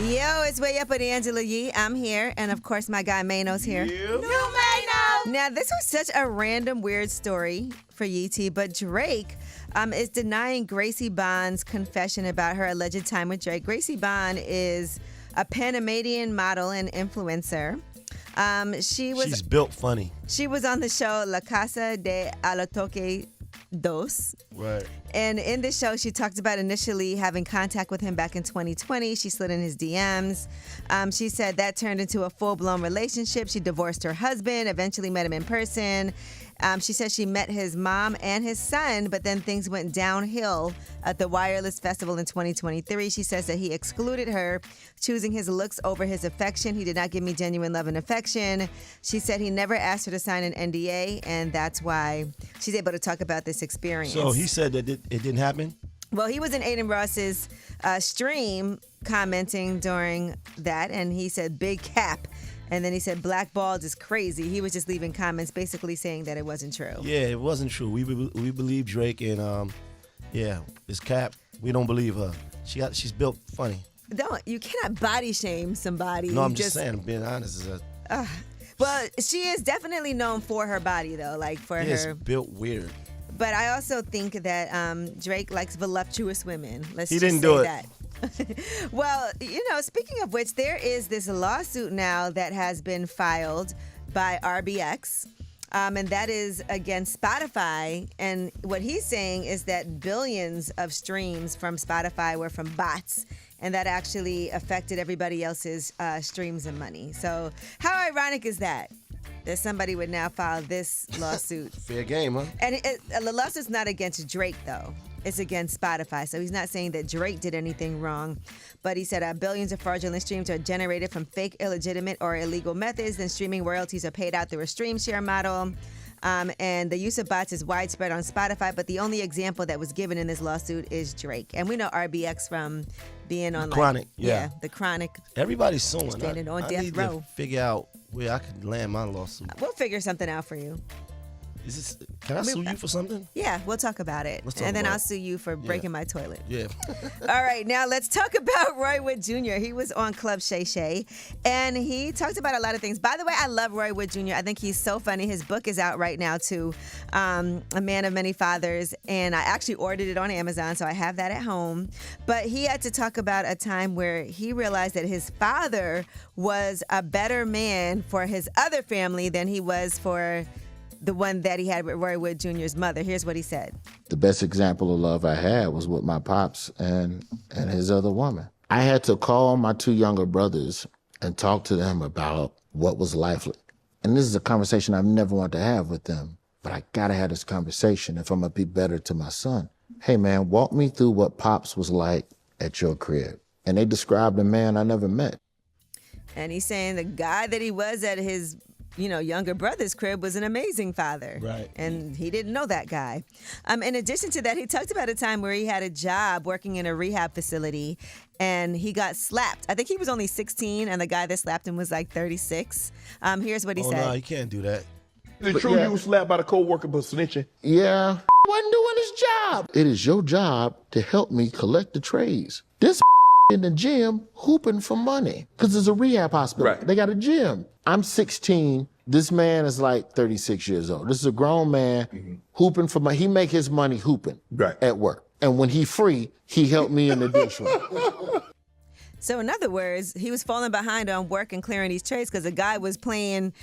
Yo, it's Way Up with Angela Yee. I'm here, and of course, my guy Mano's here. You. Mano! Now, this was such a random, weird story for Yee T, but Drake is denying Gracie Bond's confession about her alleged time with Drake. Gracie Bond is a Panamanian model and influencer. She's built funny. She was on the show La Casa de Alatoque Dos. Right. And in the show, she talked about initially having contact with him back in 2020. She slid in his DMs. She said that turned into a full-blown relationship. She divorced her husband, eventually met him in person. She said she met his mom and his son, but then things went downhill at the Wireless Festival in 2023. She says that he excluded her, choosing his looks over his affection. He did not give me genuine love and affection. She said he never asked her to sign an NDA, and that's why she's able to talk about this experience. So he said that it didn't happen? Well, he was in Aiden Ross's stream commenting during that, and he said, big cap. And then he said, blackballed is crazy. He was just leaving comments basically saying that it wasn't true. Yeah, it wasn't true. We believe Drake, and it's cap. We don't believe her. She's built funny. You cannot body shame somebody. No, I'm just saying, I'm being honest. Well, she is definitely known for her body, though, like for her. It's built weird. But I also think that Drake likes voluptuous women. He didn't do it. That. Well, speaking of which, there is this lawsuit now that has been filed by RBX, and that is against Spotify. And what he's saying is that billions of streams from Spotify were from bots, and that actually affected everybody else's streams and money. So how ironic is that somebody would now file this lawsuit? Fair game, huh? And the lawsuit's not against Drake, though. It's against Spotify. So he's not saying that Drake did anything wrong. But he said billions of fraudulent streams are generated from fake, illegitimate, or illegal methods. Then streaming royalties are paid out through a stream share model. And the use of bots is widespread on Spotify. But the only example that was given in this lawsuit is Drake. And we know RBX from being on Chronic. Yeah, the Chronic. Everybody's suing. Standing on I death need row. to figure out where I could land my lawsuit. We'll figure something out for you. Can I sue you for something? Yeah, we'll talk about it. And then I'll sue you for breaking my toilet. Yeah. All right, now let's talk about Roy Wood Jr. He was on Club Shay Shay, and he talked about a lot of things. By the way, I love Roy Wood Jr. I think he's so funny. His book is out right now, too, A Man of Many Fathers, and I actually ordered it on Amazon, so I have that at home. But he had to talk about a time where he realized that his father was a better man for his other family than he was for the one that he had with Roy Wood Jr.'s mother. Here's what he said. The best example of love I had was with my pops and his other woman. I had to call my two younger brothers and talk to them about what was life like. And this is a conversation I've never wanted to have with them, but I gotta have this conversation if I'm gonna be better to my son. Hey man, walk me through what Pops was like at your crib. And they described a man I never met. And he's saying the guy that he was at his younger brother's crib was an amazing father. Right. And he didn't know that guy. In addition to that, he talked about a time where he had a job working in a rehab facility and he got slapped. I think he was only 16 and the guy that slapped him was like 36. Here's what he said. No, you can't do that. Is it true you was slapped by the co-worker for snitching? Yeah, wasn't doing his job. It is your job to help me collect the trays. This in the gym hooping for money because it's a rehab hospital. Right. They got a gym. I'm 16. This man is like 36 years old. This is a grown man hooping for money. He make his money hooping at work. And when he free, he helped me in the dish room. So in other words, he was falling behind on work and clearing these trays because the guy was playing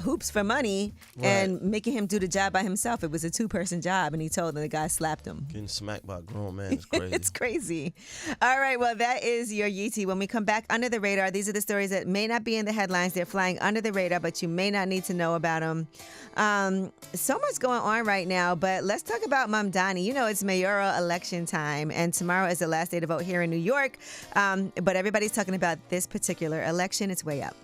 hoops for money and making him do the job by himself. It was a two-person job, and he told him the guy slapped him. Getting smacked by a grown man is crazy. It's crazy. All right, well, that is your Yeetie. When we come back, Under the Radar, these are the stories that may not be in the headlines. They're flying under the radar, but you may not need to know about them. So much going on right now, but let's talk about Mom Donnie. It's mayoral election time, and tomorrow is the last day to vote here in New York, but everybody's talking about this particular election. It's Way Up.